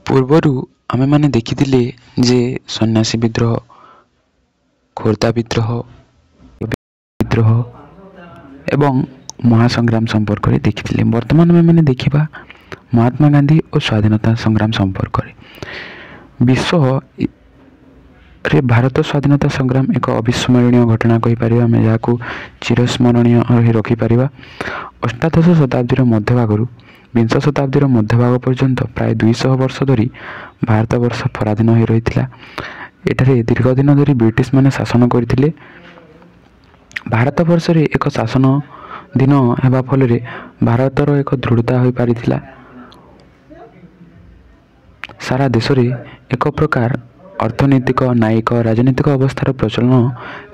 ପୂର୍ବରୁ ଆମେମାନେ ଦେଖିଥିଲେ ଯେ ସନ୍ନ୍ୟାସୀ ବିଦ୍ରୋହ, ଖୋର୍ଦ୍ଧା ବିଦ୍ରୋହ ବିଦ୍ରୋହ ଏବଂ ମହାସଂଗ୍ରାମ ସମ୍ପର୍କରେ ଦେଖିଥିଲେ। ବର୍ତ୍ତମାନ ଆମେମାନେ ଦେଖିବା ମହାତ୍ମା ଗାନ୍ଧୀ ଓ ସ୍ୱାଧୀନତା ସଂଗ୍ରାମ ସମ୍ପର୍କରେ। ବିଶ୍ୱରେ ଭାରତ ସ୍ୱାଧୀନତା ସଂଗ୍ରାମ ଏକ ଅବିସ୍ମରଣୀୟ ଘଟଣା କହିପାରିବା ଆମେ, ଯାହାକୁ ଚିରସ୍ମରଣୀୟ ରଖିପାରିବା। ଅଷ୍ଟାଦଶ ଶତାବ୍ଦୀର ମଧ୍ୟଭାଗରୁ ବିଂଶ ଶତାବ୍ଦୀର ମଧ୍ୟଭାଗ ପର୍ଯ୍ୟନ୍ତ ପ୍ରାୟ 200 ବର୍ଷ ଧରି ଭାରତବର୍ଷ ପରାଧୀନ ହୋଇ ରହିଥିଲା। ଏଠାରେ ଦୀର୍ଘ ଦିନ ଧରି ବ୍ରିଟିଶମାନେ ଶାସନ କରିଥିଲେ। ଭାରତବର୍ଷରେ ଏକ ଶାସନାଧୀନ ହେବା ଫଳରେ ଭାରତର ଏକ ଦୃଢ଼ତା ହୋଇପାରିଥିଲା। ସାରା ଦେଶରେ ଏକ ପ୍ରକାର ଅର୍ଥନୈତିକ, ନ୍ୟାୟିକ, ରାଜନୈତିକ ଅବସ୍ଥାର ପ୍ରଚଳନ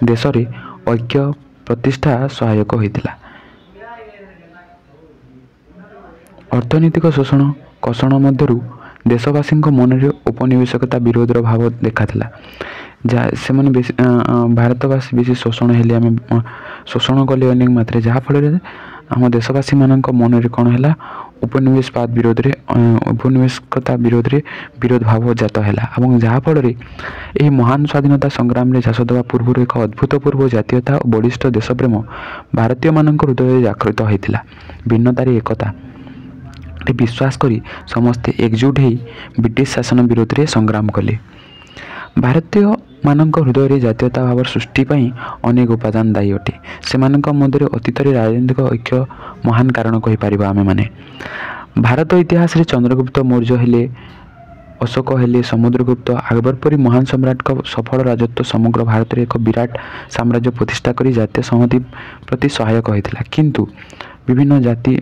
ଦେଶରେ ଐକ୍ୟ ପ୍ରତିଷ୍ଠା ସହାୟକ ହୋଇଥିଲା। ଅର୍ଥନୈତିକ ଶୋଷଣ କଷଣ ମଧ୍ୟରୁ ଦେଶବାସୀଙ୍କ ମନରେ ଔପନିବେଶିକତା ବିରୋଧର ଭାବ ଦେଖାଥିଲା। ସେମାନେ ବେଶୀ ଭାରତବାସୀ ବେଶୀ ଶୋଷଣ ହେଲେ, ଆମେ ଶୋଷଣ କଲେ ଅନେକ ମାତ୍ରାରେ, ଯାହାଫଳରେ ଆମ ଦେଶବାସୀମାନଙ୍କ ମନରେ କ'ଣ ହେଲା, ଔପନିବେଶିକତା ବିରୋଧରେ ବିରୋଧ ଭାବ ଜାତ ହେଲା ଏବଂ ଯାହାଫଳରେ ଏହି ମହାନ ସ୍ୱାଧୀନତା ସଂଗ୍ରାମରେ ଝାସ ଦେବା ପୂର୍ବରୁ ଏକ ଅଭୂତପୂର୍ବ ଜାତୀୟତା ଓ ବଳିଷ୍ଠ ଦେଶପ୍ରେମ ଭାରତୀୟମାନଙ୍କ ହୃଦୟରେ ଜାଗୃତ ହୋଇଥିଲା। ଭିନ୍ନତାରେ ଏକତା ବିଶ୍ୱାସ କରି ସମସ୍ତେ ଏକଜୁଟ ହୋଇ ବ୍ରିଟିଶ ଶାସନ ବିରୋଧରେ ସଂଗ୍ରାମ କଲେ। ଭାରତୀୟମାନଙ୍କ ହୃଦୟରେ ଜାତୀୟତା ଭାବର ସୃଷ୍ଟି ପାଇଁ ଅନେକ ଉପାଦାନ ଦାୟୀ ଅଟେ। ସେମାନଙ୍କ ମଧ୍ୟରେ ଅତୀତରେ ରାଜନୈତିକ ଐକ୍ୟ ମହାନ କାରଣ କହିପାରିବା ଆମେମାନେ। ଭାରତ ଇତିହାସରେ ଚନ୍ଦ୍ରଗୁପ୍ତ ମୌର୍ଯ୍ୟ ହେଲେ, ଅଶୋକ ହେଲେ, ସମୁଦ୍ରଗୁପ୍ତ, ଆକବର ପରି ମହାନ ସମ୍ରାଟଙ୍କ ସଫଳ ରାଜତ୍ୱ ସମଗ୍ର ଭାରତରେ ଏକ ବିରାଟ ସାମ୍ରାଜ୍ୟ ପ୍ରତିଷ୍ଠା କରି ଜାତୀୟ ସଂହତି ପ୍ରତି ସହାୟକ ହୋଇଥିଲା। କିନ୍ତୁ ବିଭିନ୍ନ ଜାତି,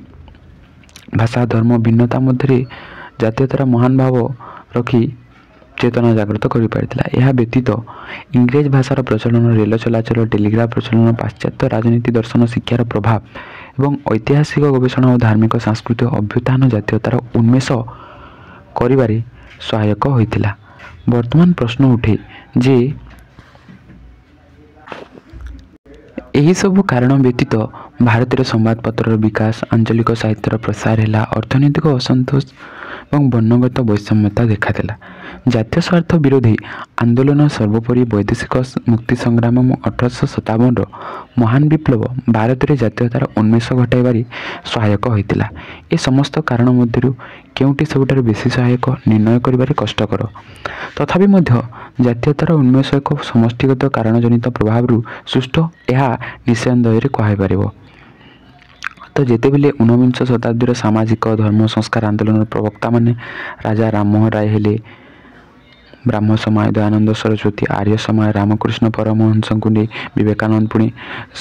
ଭାଷା, ଧର୍ମ ଭିନ୍ନତା ମଧ୍ୟରେ ଜାତୀୟତାର ମହାନ ଭାବ ରଖି ଚେତନା ଜାଗ୍ରତ କରିପାରିଥିଲା। ଏହା ବ୍ୟତୀତ ଇଂରେଜ ଭାଷାର ପ୍ରଚଳନ, ରେଳ ଚଳାଚଳ, ଟେଲିଗ୍ରାଫ ପ୍ରଚଳନ, ପାଶ୍ଚାତ୍ୟ ରାଜନୀତି, ଦର୍ଶନ, ଶିକ୍ଷାର ପ୍ରଭାବ ଏବଂ ଐତିହାସିକ ଗବେଷଣା ଓ ଧାର୍ମିକ ସାଂସ୍କୃତିକ ଅଭ୍ୟୁତ୍ଥାନ ଜାତୀୟତାର ଉନ୍ମେଷ କରିବାରେ ସହାୟକ ହୋଇଥିଲା। ବର୍ତ୍ତମାନ ପ୍ରଶ୍ନ ଉଠେ ଯେ ଏହିସବୁ କାରଣ ବ୍ୟତୀତ ଭାରତରେ ସମ୍ବାଦପତ୍ରର ବିକାଶ, ଆଞ୍ଚଳିକ ସାହିତ୍ୟର ପ୍ରସାର ହେଲା, ଅର୍ଥନୈତିକ ଅସନ୍ତୋଷ ଏବଂ ବର୍ଣ୍ଣଗତ ବୈଷମ୍ୟତା ଦେଖାଦେଲା। ଜାତୀୟ ସ୍ୱାର୍ଥ ବିରୋଧୀ ଆନ୍ଦୋଳନ, ସର୍ବୋପରି ବୈଦେଶିକ ମୁକ୍ତି ସଂଗ୍ରାମ ଏବଂ 1857ର ମହାନ ବିପ୍ଳବ ଭାରତରେ ଜାତୀୟତାର ଉନ୍ମେଷ ଘଟାଇବାରେ ସହାୟକ ହୋଇଥିଲା। ଏ ସମସ୍ତ କାରଣ ମଧ୍ୟରୁ କେଉଁଟି ସବୁଠାରୁ ବେଶୀ ସହାୟକ ନିର୍ଣ୍ଣୟ କରିବାରେ କଷ୍ଟକର। ତଥାପି ମଧ୍ୟ ଜାତୀୟତାର ଉନ୍ମେଷ ଏକ ସମଷ୍ଟିଗତ କାରଣଜନିତ ପ୍ରଭାବରୁ ସୃଷ୍ଟ ଏହା ନିଃସନ୍ଦେହରେ କୁହାଯାଇପାରିବ। ତ ଯେତେବେଳେ ଊନବିଂଶ ଶତାବ୍ଦୀର ସାମାଜିକ ଧର୍ମ ସଂସ୍କାର ଆନ୍ଦୋଳନର ପ୍ରବକ୍ତାମାନେ ରାଜା ରାମମୋହନ ରାୟ ହେଲେ, ବ୍ରାହ୍ମ ସମାଜ, ଦୟାନନ୍ଦ ସରସ୍ୱତୀ, ଆର୍ଯ୍ୟ ସମାଜ, ରାମକୃଷ୍ଣ ପରମହଂସଙ୍କୁ ନେଇ ବିବେକାନନ୍ଦ, ପୁଣି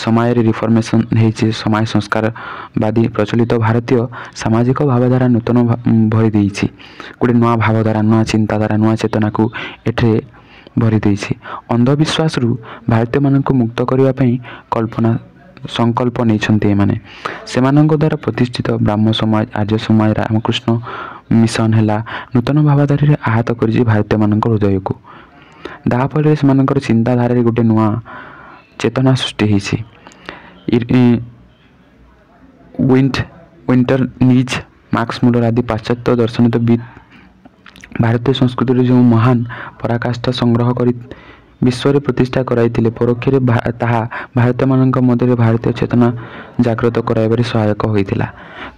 ସମାଜରେ ରିଫର୍ମେସନ୍ ହେଇଛି, ସମାଜ ସଂସ୍କାରବାଦୀ ପ୍ରଚଳିତ ଭାରତୀୟ ସାମାଜିକ ଭାବଧାରା ନୂତନ ଭରି ଦେଇଛି। ଗୋଟେ ନୂଆ ଭାବଧାରା, ନୂଆ ଚିନ୍ତାଧାରା, ନୂଆ ଚେତନାକୁ ଏଠାରେ ଭରି ଦେଇଛି। ଅନ୍ଧବିଶ୍ୱାସରୁ ଭାରତୀୟମାନଙ୍କୁ ମୁକ୍ତ କରିବା ପାଇଁ ସଂକଳ୍ପ ନେଇଛନ୍ତି ଏମାନେ। ସେମାନଙ୍କ ଦ୍ୱାରା ପ୍ରତିଷ୍ଠିତ ବ୍ରାହ୍ମ ସମାଜ, ଆର୍ଯ୍ୟ ସମାଜ, ରାମକୃଷ୍ଣ ମିଶନ ହେଲା ନୂତନ ଭାବଧାରାରେ ଆହତ କରିଛି ଭାରତୀୟମାନଙ୍କ ହୃଦୟକୁ। ଯାହାଫଳରେ ସେମାନଙ୍କର ଚିନ୍ତାଧାରାରେ ଗୋଟେ ନୂଆ ଚେତନା ସୃଷ୍ଟି ହେଇଛି। ୱିଣ୍ଟର ନିଜ, ମାର୍କସ ମୁଲର ଆଦି ପାଶ୍ଚାତ୍ୟ ଦର୍ଶନବିଦ୍ ଭାରତୀୟ ସଂସ୍କୃତିର ଯେଉଁ ମହାନ ପରାକାଷ୍ଠା ସଂଗ୍ରହ କରି ବିଶ୍ୱରେ ପ୍ରତିଷ୍ଠା କରାଇଥିଲେ, ପରୋକ୍ଷରେ ତାହା ଭାରତୀୟମାନଙ୍କ ମଧ୍ୟରେ ଭାରତୀୟ ଚେତନା ଜାଗ୍ରତ କରାଇବାରେ ସହାୟକ ହୋଇଥିଲା।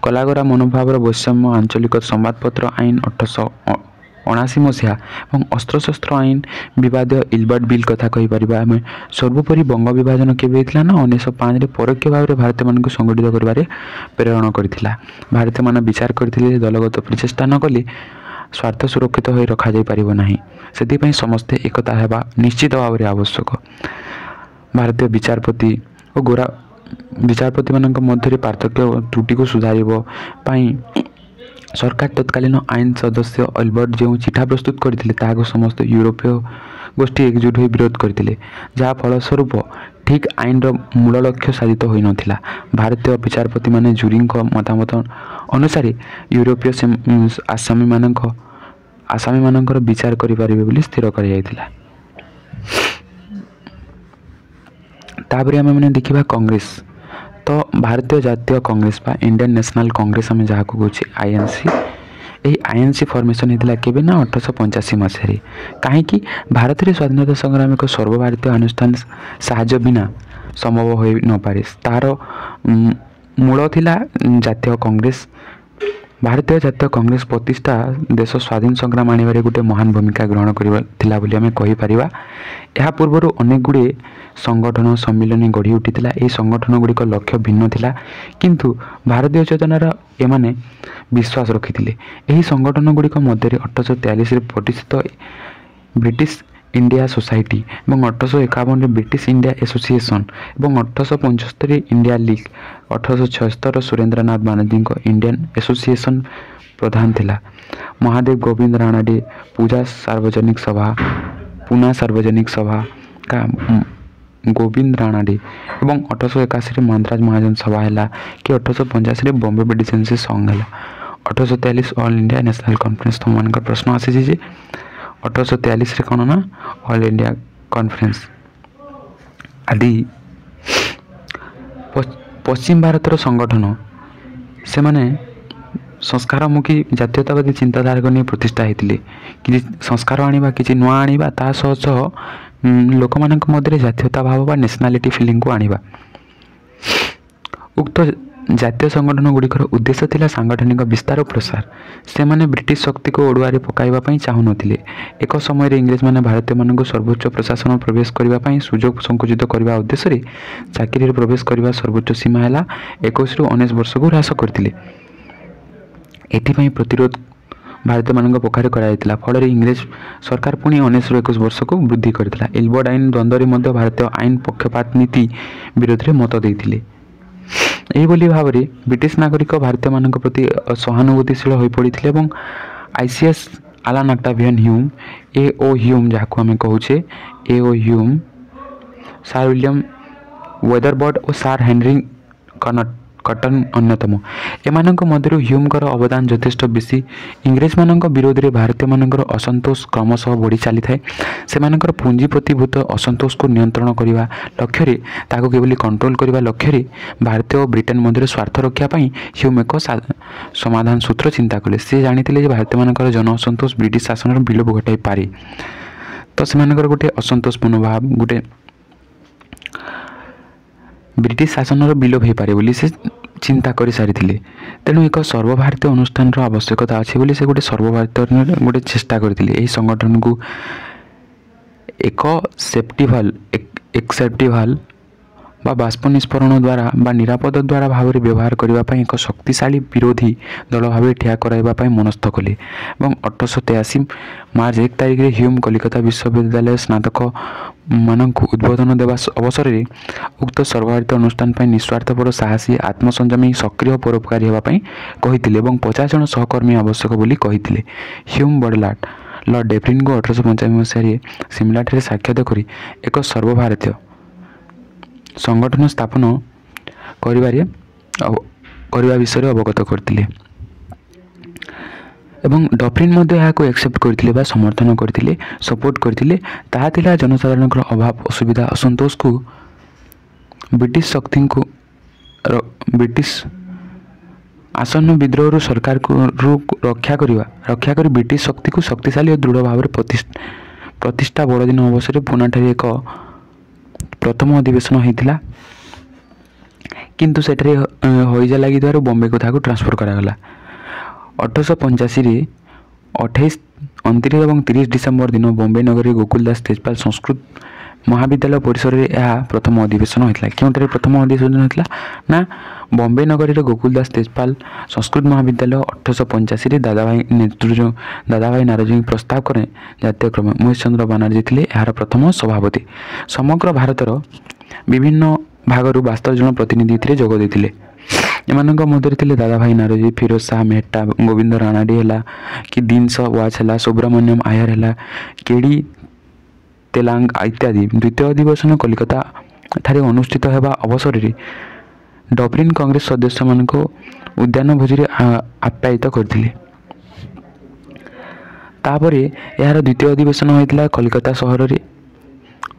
କଲାଗୋରା ମନୋଭାବର ବୈଷମ୍ୟ, ଆଞ୍ଚଳିକ ସମ୍ବାଦପତ୍ର ଆଇନ 1879 ମସିହା ଏବଂ ଅସ୍ତ୍ରଶସ୍ତ୍ର ଆଇନ ବିବାଦୀୟ ଇଲବର୍ଟ ବିଲ୍ କଥା କହିପାରିବା ଆମେ। ସର୍ବୋପରି ବଙ୍ଗ ବିଭାଜନ କେବେ ହୋଇଥିଲା ନା 1905ରେ ପରୋକ୍ଷ ଭାବରେ ଭାରତୀୟମାନଙ୍କୁ ସଂଗଠିତ କରିବାରେ ପ୍ରେରଣ କରିଥିଲା। ଭାରତୀୟମାନେ ବିଚାର କରିଥିଲେ ଯେ ଦଳଗତ ପ୍ରଚେଷ୍ଟା ନ କଲେ ସ୍ୱାର୍ଥ ସୁରକ୍ଷିତ ହୋଇ ରଖାଯାଇପାରିବ ନାହିଁ। ସେଥିପାଇଁ ସମସ୍ତେ ଏକତା ହେବା ନିଶ୍ଚିତ ଭାବରେ ଆବଶ୍ୟକ। ଭାରତୀୟ ବିଚାରପତି ଓ ଗୋରା ବିଚାରପତିମାନଙ୍କ ମଧ୍ୟରେ ପାର୍ଥକ୍ୟ ତ୍ରୁଟିକୁ ସୁଧାରିବା ପାଇଁ ସରକାର ତତ୍କାଳୀନ ଆଇନ ସଦସ୍ୟ ଅଲବର୍ଟ ଯେଉଁ ଚିଠା ପ୍ରସ୍ତୁତ କରିଥିଲେ, ତାହାକୁ ସମସ୍ତ ୟୁରୋପୀୟ ଗୋଷ୍ଠୀ ଏକଜୁଟ ହୋଇ ବିରୋଧ କରିଥିଲେ, ଯାହା ଫଳସ୍ୱରୂପ ଠିକ୍ ଆଇନର ମୂଳ ଲକ୍ଷ୍ୟ ସାଧିତ ହୋଇନଥିଲା। ଭାରତୀୟ ବିଚାରପତିମାନେ ଜୁରୀଙ୍କ ମତାମତ ଅନୁସାରେ ୟୁରୋପୀୟ ଆସାମୀମାନଙ୍କର ବିଚାର କରିପାରିବେ ବୋଲି ସ୍ଥିର କରାଯାଇଥିଲା। ତାପରେ ଆମେମାନେ ଦେଖିବା କଂଗ୍ରେସ। ତ ଭାରତୀୟ ଜାତୀୟ କଂଗ୍ରେସ ବା ଇଣ୍ଡିଆନ୍ ନ୍ୟାସନାଲ୍ କଂଗ୍ରେସ ଆମେ ଯାହାକୁ କହୁଛେ INC, ଏହି ଆଇଏନ୍ସି ଫର୍ମେସନ୍ ହେଇଥିଲା କେବେ ନା 1885 ମସିହାରେ। କାହିଁକି ଭାରତରେ ସ୍ୱାଧୀନତା ସଂଗ୍ରାମୀଙ୍କ ସର୍ବଭାରତୀୟ ଅନୁଷ୍ଠାନ ସାହାଯ୍ୟ ବିନା ସମ୍ଭବ ହୋଇ ନପାରେ। ତାହାର ମୂଳ ଥିଲା ଜାତୀୟ କଂଗ୍ରେସ। ଭାରତୀୟ ଜାତୀୟ କଂଗ୍ରେସ ପ୍ରତିଷ୍ଠା ଦେଶ ସ୍ୱାଧୀନ ସଂଗ୍ରାମ ଆଣିବାରେ ଗୋଟିଏ ମହାନ ଭୂମିକା ଗ୍ରହଣ କରିଥିଲା ବୋଲି ଆମେ କହିପାରିବା। ଏହା ପୂର୍ବରୁ ଅନେକ ଗୁଡ଼ିଏ ସଂଗଠନ ସମ୍ମିଳନୀ ଗଢ଼ି ଉଠିଥିଲା। ଏହି ସଂଗଠନ ଗୁଡ଼ିକ ଲକ୍ଷ୍ୟ ଭିନ୍ନ ଥିଲା, କିନ୍ତୁ ଭାରତୀୟ ଚେତନାର ଏମାନେ ବିଶ୍ୱାସ ରଖିଥିଲେ। ଏହି ସଂଗଠନ ଗୁଡ଼ିକ ମଧ୍ୟରେ 1843ରେ ପ୍ରତିଷ୍ଠିତ ବ୍ରିଟିଶ ଇଣ୍ଡିଆ ସୋସାଇଟି ଏବଂ 1851ରେ ବ୍ରିଟିଶ ଇଣ୍ଡିଆ ଆସୋସିଏସନ୍ ଏବଂ 1875 ଇଣ୍ଡିଆ ଲିଗ୍, 1876ର ସୁରେନ୍ଦ୍ରନାଥ ବାନାର୍ଜୀଙ୍କ ଇଣ୍ଡିଆନ୍ ଆସୋସିଏସନ୍ ପ୍ରଧାନ ଥିଲା। ମହାଦେବ ଗୋବିନ୍ଦ ରାଣାଡେ ପୂନା ସାର୍ବଜନିକ ସଭା ଗୋବିନ୍ଦ ରାଣାଡେ ଏବଂ 1881ରେ ମାନ୍ଦ୍ରାଜ ମହାଜନ ସଭା ହେଲା କି 1885ରେ ବମ୍ବେ ପ୍ରେସିଡେନ୍ସି ସଂଘ ହେଲା। 1843 ଅଲ୍ ଇଣ୍ଡିଆ ନ୍ୟାସନାଲ୍ କନଫରେନ୍ସ। ତୁମମାନଙ୍କର ପ୍ରଶ୍ନ ଆସିଛି ଯେ 1843ରେ କ'ଣ ନା ଅଲ୍ ଇଣ୍ଡିଆ କନଫରେନ୍ସ ଆଦି। ପଶ୍ଚିମ ଭାରତର ସଂଗଠନ ସେମାନେ ସଂସ୍କାରମୁଖୀ ଜାତୀୟତାବାଦୀ ଚିନ୍ତାଧାରାକୁ ନେଇ ପ୍ରତିଷ୍ଠା ହୋଇଥିଲେ। କିଛି ସଂସ୍କାର ଆଣିବା, କିଛି ନୂଆ ଆଣିବା, ତା ସହ ସହ ଲୋକମାନଙ୍କ ମଧ୍ୟରେ ଜାତୀୟତା ଭାବ ବା ନ୍ୟାସନାଲିଟି ଫିଲିଂକୁ ଆଣିବା। ଉକ୍ତ ଜାତୀୟ ସଂଗଠନ ଗୁଡ଼ିକର ଉଦ୍ଦେଶ୍ୟ ଥିଲା ସାଂଗଠନିକ ବିସ୍ତାର ଓ ପ୍ରସାର। ସେମାନେ ବ୍ରିଟିଶ ଶକ୍ତିକୁ ଅଡ଼ୁଆରେ ପକାଇବା ପାଇଁ ଚାହୁଁନଥିଲେ। ଏକ ସମୟରେ ଇଂରେଜମାନେ ଭାରତୀୟମାନଙ୍କୁ ସର୍ବୋଚ୍ଚ ପ୍ରଶାସନ ପ୍ରବେଶ କରିବା ପାଇଁ ସୁଯୋଗ ସଂକୁଚିତ କରିବା ଉଦ୍ଦେଶ୍ୟରେ ଚାକିରିରେ ପ୍ରବେଶ କରିବା ସର୍ବୋଚ୍ଚ ସୀମା ହେଲା 21ରୁ 19 ବର୍ଷକୁ ହ୍ରାସ କରିଥିଲେ। ଏଥିପାଇଁ ପ୍ରତିରୋଧ ଭାରତୀୟମାନଙ୍କ ପକ୍ଷରେ କରାଯାଇଥିଲା। ଫଳରେ ଇଂରେଜ ସରକାର ପୁଣି 19ରୁ 21 ବର୍ଷକୁ ବୃଦ୍ଧି କରିଥିଲା। ଇଲବର୍ଟ ଆଇନ ଦ୍ୱନ୍ଦ୍ୱରେ ମଧ୍ୟ ଭାରତୀୟ ଆଇନ ପକ୍ଷପାତ ନୀତି ବିରୋଧରେ ମତ ଦେଇଥିଲେ। ଏହିଭଳି ଭାବରେ ବ୍ରିଟିଶ ନାଗରିକ ଭାରତୀୟମାନଙ୍କ ପ୍ରତି ସହାନୁଭୂତିଶୀଳ ହୋଇପଡ଼ିଥିଲେ ଏବଂ ICS Allan Octavian Hume, A.O. Hume ଯାହାକୁ ଆମେ କହୁଛେ A.O. Hume, sir William Wedderburn ଓ ସାର୍ ହେନରୀ କଟନ୍ ଅନ୍ୟତମ। ଏମାନଙ୍କ ମଧ୍ୟରୁ ହ୍ୟୁମ୍ଙ୍କର ଅବଦାନ ଯଥେଷ୍ଟ ବେଶୀ। ଇଂରେଜମାନଙ୍କ ବିରୋଧରେ ଭାରତୀୟମାନଙ୍କର ଅସନ୍ତୋଷ କ୍ରମଶଃ ବଢ଼ି ଚାଲିଥାଏ। ସେମାନଙ୍କର ପୁଞ୍ଜିପତିଭୂତ ଅସନ୍ତୋଷକୁ ନିୟନ୍ତ୍ରଣ କରିବା ଲକ୍ଷ୍ୟରେ, ତାହାକୁ କିଭଳି କଣ୍ଟ୍ରୋଲ କରିବା ଲକ୍ଷ୍ୟରେ ଭାରତୀୟ ଓ ବ୍ରିଟେନ୍ ମଧ୍ୟରେ ସ୍ୱାର୍ଥ ରକ୍ଷା ପାଇଁ ହ୍ୟୁମ୍ ଏକ ସମାଧାନ ସୂତ୍ର ଚିନ୍ତା କଲେ। ସେ ଜାଣିଥିଲେ ଯେ ଭାରତୀୟମାନଙ୍କର ଜନ ଅସନ୍ତୋଷ ବ୍ରିଟିଶ ଶାସନର ବିଲୋପ ଘଟାଇପାରେ। ତ ସେମାନଙ୍କର ଗୋଟିଏ ଅସନ୍ତୋଷ ମନୋଭାବ, ଗୋଟେ ବ୍ରିଟିଶ ଶାସନର ବିଲୋପ ହୋଇପାରେ ବୋଲି ସେ ଚିନ୍ତା କରିସାରିଥିଲେ। ତେଣୁ ଏକ ସର୍ବଭାରତୀୟ ଅନୁଷ୍ଠାନର ଆବଶ୍ୟକତା ଅଛି ବୋଲି ସେ ଗୋଟେ ସର୍ବଭାରତୀୟ ଗୋଟେ ଚେଷ୍ଟା କରିଥିଲେ। ଏହି ସଂଗଠନକୁ ଏକ ସେଫ୍ଟି ଭାଲ୍ଭ ବା ବାଷ୍ପ ନିଷ୍ପରଣ ଦ୍ୱାରା ବା ନିରାପଦ ଦ୍ୱାରା ଭାବରେ ବ୍ୟବହାର କରିବା ପାଇଁ ଏକ ଶକ୍ତିଶାଳୀ ବିରୋଧୀ ଦଳ ଭାବେ ଠିଆ କରାଇବା ପାଇଁ ମନସ୍ଥ କଲେ ଏବଂ 1883 ମାର୍ଚ୍ଚ 1 ତାରିଖରେ ହ୍ୟୁମ୍ କଲିକତା ବିଶ୍ୱବିଦ୍ୟାଳୟ ସ୍ନାତକମାନଙ୍କୁ ଉଦ୍ବୋଧନ ଦେବା ଅବସରରେ ଉକ୍ତ ସର୍ବଭାରତୀୟ ଅନୁଷ୍ଠାନ ପାଇଁ ନିଃସ୍ୱାର୍ଥପର, ସାହସୀ, ଆତ୍ମସଂଯମୀ, ସକ୍ରିୟ ଓ ପରୋପକାରୀ ହେବା ପାଇଁ କହିଥିଲେ ଏବଂ 50 ଜଣ ସହକର୍ମୀ ଆବଶ୍ୟକ ବୋଲି କହିଥିଲେ। ହ୍ୟୁମ୍ ଲର୍ଡ ଡେଭ୍ରିନ୍ଙ୍କୁ 1895 ମସିହାରେ ସିମଲାଠାରେ ସାକ୍ଷାତ କରି ଏକ ସର୍ବଭାରତୀୟ ସଂଗଠନ ସ୍ଥାପନ କରିବା ବିଷୟରେ ଅବଗତ କରିଥିଲେ ଏବଂ ଡଫରିନ୍ ମଧ୍ୟ ଏହାକୁ ଆକ୍ସେପ୍ଟ କରିଥିଲେ ବା ସମର୍ଥନ କରିଥିଲେ, ସପୋର୍ଟ କରିଥିଲେ। ତାହା ଥିଲା ଜନସାଧାରଣଙ୍କର ଅଭାବ, ଅସୁବିଧା, ଅସନ୍ତୋଷକୁ ବ୍ରିଟିଶ ଆସନ୍ନ ବିଦ୍ରୋହରୁ ସରକାରକୁ ରକ୍ଷା କରି ବ୍ରିଟିଶ ଶକ୍ତିକୁ ଶକ୍ତିଶାଳୀ ଓ ଦୃଢ଼ ଭାବରେ ପ୍ରତିଷ୍ଠା ବଡ଼ଦିନ ଅବସରରେ ପୁନାଠାରେ ଏକ ପ୍ରଥମ ଅଧିବେଶନ ହୋଇଥିଲା, କିନ୍ତୁ ସେଠାରେ ହଇଜା ଲାଗିଥିବାରୁ ବମ୍ବେକୁ ତାହାକୁ ଟ୍ରାନ୍ସଫର କରାଗଲା। 1885ରେ 28, 29 ଏବଂ 30 ଡିସେମ୍ବର ଦିନ ବମ୍ବେ ନଗରରେ ଗୋକୁଲ ଦାସ ତେଜପାଲ ସଂସ୍କୃତ ମହାବିଦ୍ୟାଳୟ ପରିସରରେ ଏହା ପ୍ରଥମ ଅଧିବେଶନ ହୋଇଥିଲା। କେଉଁଠାରେ ପ୍ରଥମ ଅଧିବେଶନ ହୋଇଥିଲା ନା ବମ୍ବେ ନଗରୀରେ ଗୋକୁଲ ଦାସ ତେଜପାଲ ସଂସ୍କୃତ ମହାବିଦ୍ୟାଳୟ। 1885ରେ ଦାଦାଭାଇ ନାରୋଜୀଙ୍କ ପ୍ରସ୍ତାବ କ୍ରମେ ଜାତୀୟ କ୍ରମେ ମହେଶ ଚନ୍ଦ୍ର ବାନାର୍ଜୀ ଥିଲେ ଏହାର ପ୍ରଥମ ସଭାପତି। ସମଗ୍ର ଭାରତର ବିଭିନ୍ନ ଭାଗରୁ 72 ଜଣ ପ୍ରତିନିଧି ଏଥିରେ ଯୋଗ ଦେଇଥିଲେ। ଏମାନଙ୍କ ମଧ୍ୟରେ ଥିଲେ ଦାଦାଭାଇ ନାରୋଜୀ, ଫିରୋଜ ଶାହ ମେହଟ୍ଟା, ଗୋବିନ୍ଦ ରାଣାଡେ ହେଲା କି ଦିନଶ ୱାଜ ହେଲା, ସୁବ୍ରମଣ୍ୟମ ଆୟାର ହେଲା, କେଡି ତେଲାଙ୍ଗ ଇତ୍ୟାଦି। ଦ୍ୱିତୀୟ ଅଧିବେଶନ କଲିକତା ଠାରେ ଅନୁଷ୍ଠିତ ହେବା ଅବସରରେ ଡଫରିନ୍ କଂଗ୍ରେସ ସଦସ୍ୟମାନଙ୍କୁ ଉଦ୍ୟାନ ଭୋଜିରେ ଆପ୍ୟାୟିତ କରିଥିଲେ। ତାପରେ ଏହାର ଦ୍ୱିତୀୟ ଅଧିବେଶନ ହୋଇଥିଲା କଲିକତା ସହରରେ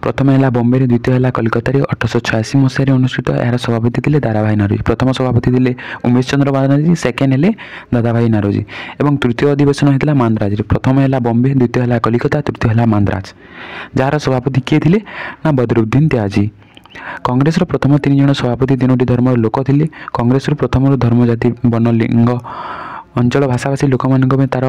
प्रथम है बॉम्बे, द्वितीय है कलकत्ता। 1886 मसीह अनुष्ठित यार सभापति थे दादाभाई नारोजी। प्रथम सभापति थे उमेश चंद्र बानर्जी, सेकेंड है दादाभाई नारोजी। और तृतीय अधिवेशन होता मांद्राज। प्रथम है बॉम्बे, द्वितीय है कलिकता, तृतीय है मांद्राज। जार सभापति किए थे ना बदरुद्दीन त्याजी। कांग्रेस प्रथम 3 जन सभापति 3टी धर्म लोक थे। कांग्रेस प्रथम धर्म, जाति, वर्ण, लिंग, अंचल, भाषाभाषी लोक मान तार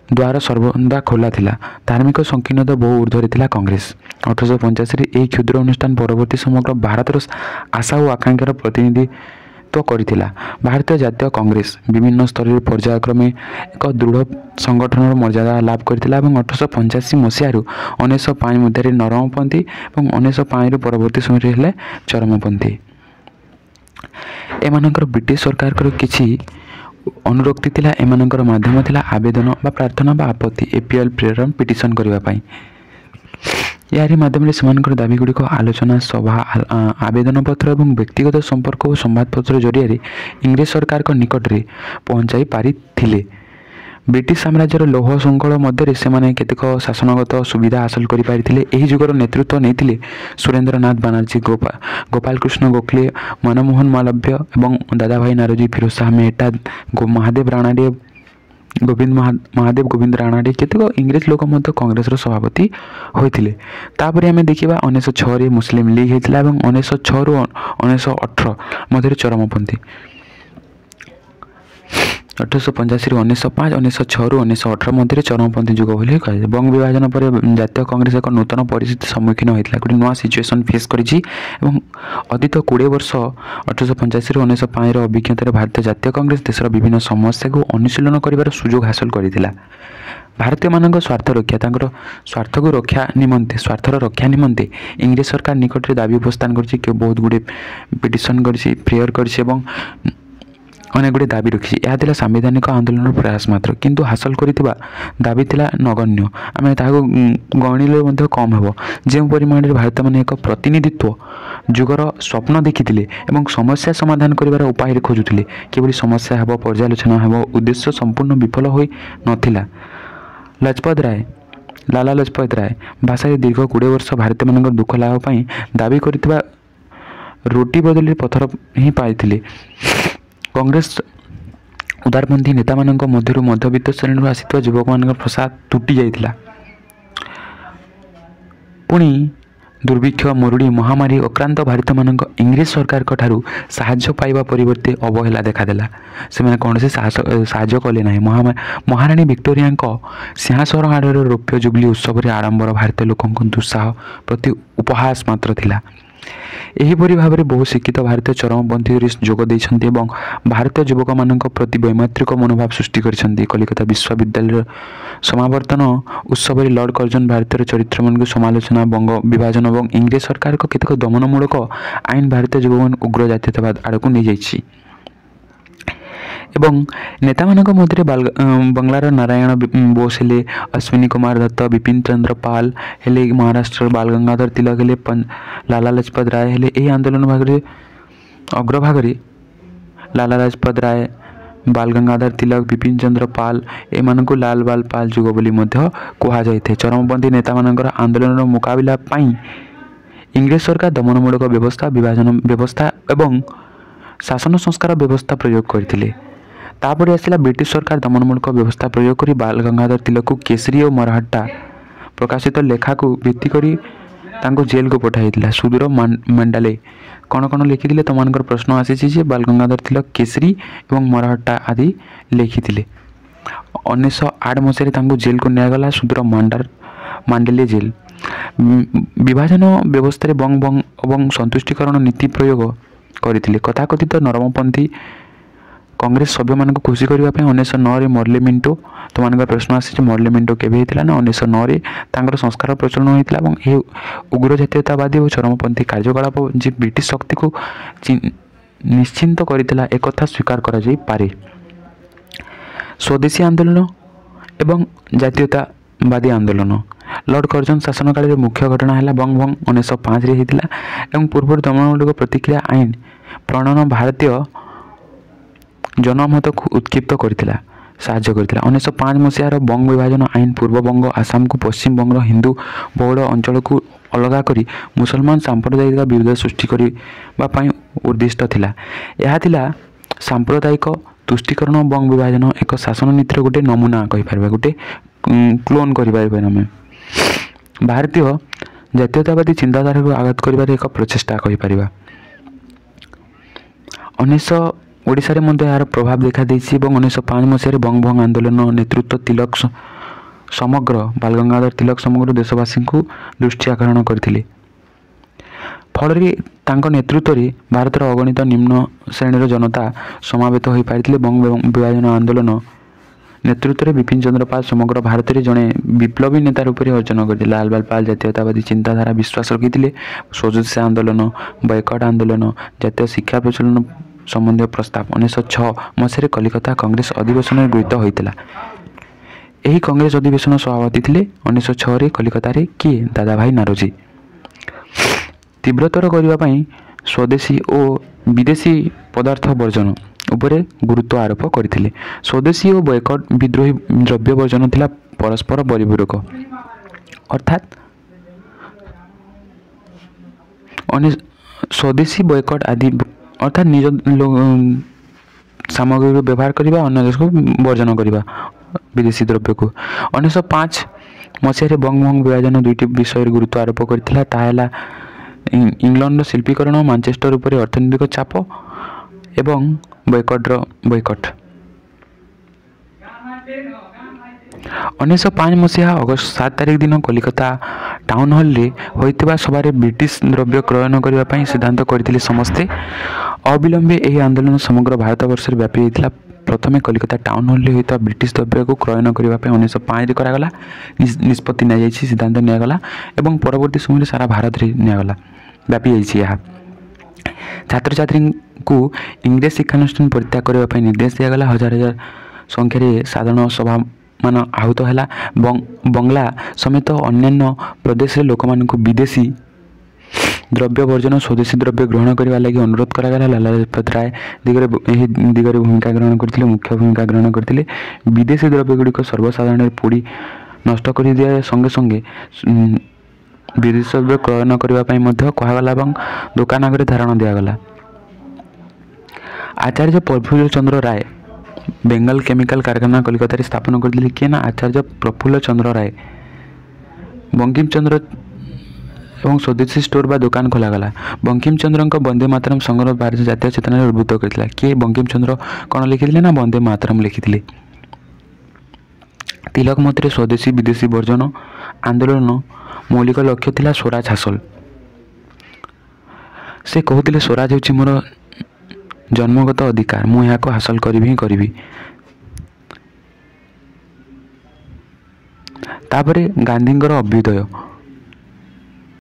द्वार सर्वदा खोला थिला। धार्मिक संकीर्णता बहु ऊर्ध्वे थिला कांग्रेस। 1885 यह क्षुद्र अनुष्ठान परवर्ती समग्र भारत आशा और आकांक्षार प्रतिनिधित्व करथिला। भारतीय जातीय कांग्रेस विभिन्न स्तर पर्यायक्रमे एक दृढ़ संगठन मर्यादा लाभ करथिला। 1885 मसीह 1905 मध्य नरमपंथी और 1905 परवर्ती समय हेले चरमपंथी। एमानकर ब्रिटिश सरकार किछि अनुरक्ति थिला। एमानकर माध्यम थिला आवेदन बा प्रार्थना बा आपत्ति एपीएल प्रेरण पिटिशन करबा पई। यारी माध्यम से दाबी गुड़िक आलोचना सभा, आवेदन पत्र और व्यक्तिगत संपर्क और संवादपत्र जरिए इंग्रेज सरकार को निकट में पहुँचाई पारी थिले। ब्रिटिश साम्राज्यर लौह श्रृंखल मध्य से केतेक शासनगत सुविधा हासिल कर जुगर नेतृत्व नहीं सुरेंद्रनाथ बानर्जी, गोपाल कृष्ण गोखले, मनमोहन मालव्य और दादाभाई नारोजी, फिरोज शाह मेहता, महादेव राणाडे, गोविंद राणाडे केतेक इंग्रेज लोक कांग्रेस सभापति होते। आम देखा 1906 मुस्लिम लीग होता और 1906 रु 1918 मध्य चरमपंथी। 1885 1905, 1906 रु 1918 मध्य चरमपंथी जुग बोली कहुए। बंग विभाजन पर जातीय कांग्रेस एक नूतन परिस्थिति सम्मुखीन होता, गोटे नुआ सिचुएसन फेस करी। अतीत 20 वर्ष 1885 रु 1905 अभिज्ञतार भारतीय जातीय कांग्रेस देशर विभिन्न समस्या को अनुशीलन कर सुजोग हासिल करथिला। भारतीय मान स्वार्थ रक्षा स्वार्थ को रक्षा निमंते स्वार्थर रक्षा निमंते इंग्रेज सरकार निकट में दाबी उपस्थान कर बहुत गुड़े पिटिशन कर प्रेयर कर अनेक गुड़े दाबी रखी। यह संवैधानिक आंदोलन प्रयास मात्र, किंतु हासिल करथिबा दाबी थिला नगण्य। आम ताको गणिले कम हेबो। जो परिमाण में भारत मान एक प्रतिनिधित्व जुगर स्वप्न देखिथिले एवं समस्या समाधान करिवार उपाय खोजुथिले, केवल समस्या हेबो, पर्यालोचना हेबो, उद्देश्य संपूर्ण विफल होई नथिला। लजपत राय, लाला लजपत राय भाषा दीर्घ 20 वर्ष भारतीय मान दुख लाभ पाई दाबी करथिबा रोटी बदली पत्थर ही पाइथिले। कांग्रेस उदारपंथी नेता मान मध्य मध्यवित्त श्रेणी आसीथिबा युवक मान प्रसाद तुटी जाइथिला। पुणी दुर्भिक्ष, मरुड़ी, महामारी अक्रांत भारत मान इंग्रेज सरकार ठारू साहाय्य पाइबा परिवर्ते अवहेला देखादेला। से कौन से साहाय्य कले ना। महाराणी विक्टोरिया सिंहासन आड़ रौप्य जुबली उत्सव में आडंबर भारतीय लोक दुस्साह प्रति उपहास मात्र थिला। एहीपरि भाव में बहु शिक्षित भारतीय चरमपंथी जोग देइछन्ति एवं भारतीय युवक मान प्रति वैमात्रिक मनोभाव सृष्टि करिसेंति। कलिकता विश्वविद्यालय समावर्तन उत्सव में लॉर्ड कर्जन भारतीय चरित्र मान समालोचना, बंग विभाजन और इंग्रेज सरकार को केतक दमनमूलक आईन भारतीय युवक उग्र जातीयतावाद आड़ को नहीं जाइछि। एवं नेता मानक मध्य बंगलार नारायण बोस, अश्विनी कुमार दत्त, बिपिन चंद्र पाल हेले, महाराष्ट्र बाल गंगाधर तिलक हेले, लाला लाजपत राय हेले। यही आंदोलन भाग अग्रभाग लाला लाजपत राय, बाल गंगाधर तिलक, बिपिन चंद्र पाल एमान को लाल बाल पाल जुग बोली मध्य कहा जाए। चरमपंथी नेता मानकर आंदोलन मुकाबला पाई इंग्रेज सरकार दमनमूलक व्यवस्था, विभाजन व्यवस्था एवं शासन संस्कार व्यवस्था प्रयोग करथिले। तापर आसला ब्रिटिश सरकार दमनमूलक व्यवस्था प्रयोग कर बाल गंगाधर तिलक को केसरी और मराठा प्रकाशित लेखा को भित्ति करी तांको जेल को पठाइला। सुदूर मंडाले कौन कौन लिखिले तुमर प्रश्न आसी। बाल गंगाधर तिलक केसरी और मराठा आदि लिखिले। 1908 मसीह जेल को निगला सुदूर मांडले जेल। विभाजन व्यवस्था बंग बंग और संतुष्टिकरण नीति प्रयोग करथिले। कथाकथित नरमपंथी कांग्रेस सभ्य मान खुशी करने 1909 मर्ले मिंटो तुम प्रश्न आसी मर्ले मिंटो केवे होता ना 1909 संस्कार प्रचलन होता और उग्र जातीयतावादी और चरमपंथी कार्यकलाप जी ब्रिटिश शक्ति को निश्चिंत करता एक स्वीकार करा पारे। स्वदेशी आंदोलन एवं जातीयतावादी आंदोलन लॉर्ड कर्जन शासन काल मुख्य घटना है बंग बंग 1905 होता। पूर्व दमनमूलक प्रतिक्रिया आईन प्रणयन भारतीय जनमत को उत्क्षिप्त करथिला, साहाय्य करथिला। 1905 मसीहार बंग विभाजन आईन पूर्व बंग, आसाम को पश्चिम बंग हिंदू बहुल अंचल को अलगा करी मुसलमान सांप्रदायिक विरोध सृष्टि करने उद्दिष्ट थिला। यह थिला सांप्रदायिक तुष्टिकरण बंग विभाजन एक शासन नीतिर गोटे नमूना कहीपर गोटे क्लोन कर भारतीय जातीयतावादी चिंताधारा को आघात कर एक प्रचेषा कहीपर। 1900 यार प्रभाव देखा 1905 मसीह बंगभंग आंदोलन नेतृत्व तिलक समग्र बाल गंगाधर तिलक समग्र देशवासी को दृष्टि आकर्षण करथिले। फल नेतृत्व में भारतर अगणित निम्न श्रेणीर जनता समावेत हो पारिथिले। बंग विभाजन आंदोलन नेतृत्व में बिपिन चंद्र पाल समग्र भारत में जड़े विप्लवी नेता रूप में अर्जन करते। लाल बाल पाल जातीयतावादी चिंताधारा विश्वास रखी स्वदेशी आंदोलन बॉयकट आंदोलन जातीय शिक्षा प्रचलन संबंधी प्रस्ताव 1906 मसीह कलिकता कांग्रेस अधिवेशन में गृहीत होता। यही कांग्रेस अधिवेशन सभापति थे 1906 कलिकता किए दादा भाई नारोजी। तीव्रतर करने स्वदेशी और विदेशी पदार्थ वर्जन उपरे गुरुत्व आरोप करथिले। स्वदेशी और बॉयकट विद्रोही द्रव्य वर्जन थिला परस्पर परिपूरक अर्थात स्वदेशी बॉयकट आदि अर्थात निज सामग्री को व्यवहार करने अन्य देश को वर्जन करने विदेशी द्रव्य को। 1905 मसीह बंगभंग विभाजन दुईट विषय गुरुत्व आरोप करता इंग्लैंड शिल्पीकरण मानचेस्टर उपर अर्थनैतिक चाप एवं बॉयकट। 1905 मसीहा अगस्त 7 तारिख दिन कलिकता टाउन हॉल रे होइतिबा सभारे ब्रिटिश द्रव्य क्रयन करने सिद्धांत करथिले समस्ते। अविलंबे यह आंदोलन समग्र भारत वर्ष व्यापी होता। प्रथमे कलिकता टाउन हॉल होता ब्रिटिश द्रव्य को क्रयन करने 1905 करागला निष्पत्ति नि सिद्धांत निगला एवं परवर्ती समय सारा भारत में निगला व्यापी जाइए। छात्र छात्री को इंग्रेज शिक्षानुष्ठान परित्याग करने निर्देश दिगला। हजार हजार संख्यार साधारण सभा मान आहूत है। बंगला समेत अन्य प्रदेश में लोक मान विदेशी द्रव्य वर्जन स्वदेशी द्रव्य ग्रहण करने लगी अनुरोध करागला। लाला लाजपत राय दिगरे भूमिका ग्रहण करते मुख्य भूमिका ग्रहण करते। विदेशी द्रव्य गुड़िक सर्वसाधारण पोड़ी नष्ट कर दिया संगे संगे विदेशी द्रव्य क्रयन करने कहगला और दुकान आगे धारणा दिगला। आचार्य प्रफुल्ल चंद्र राय बेंगल केमिकल कारखाना कलिकता स्थापन करते किए ना आचार्य प्रफुल्ल चंद्र राय। बंकिम चंद्र एवं स्वदेशी स्टोर बा दुकान खोलागला। बंकिम चंद्र वंदे मातरम संग्रह भारतीय जातीय चेतना उद्भूत करता। किए बंकिम चंद्र कौन लिखिले ना वंदे मातरम लिखिले। तिलक मत स्वदेशी विदेशी वर्जन आंदोलन मौलिक लक्ष्य थिला स्वराज हासिल। से कहते स्वराज होची मोर जन्मगत अधिकार मु यहाँ को हासिल करी करी। तापरे गांधींकर अभ्युदय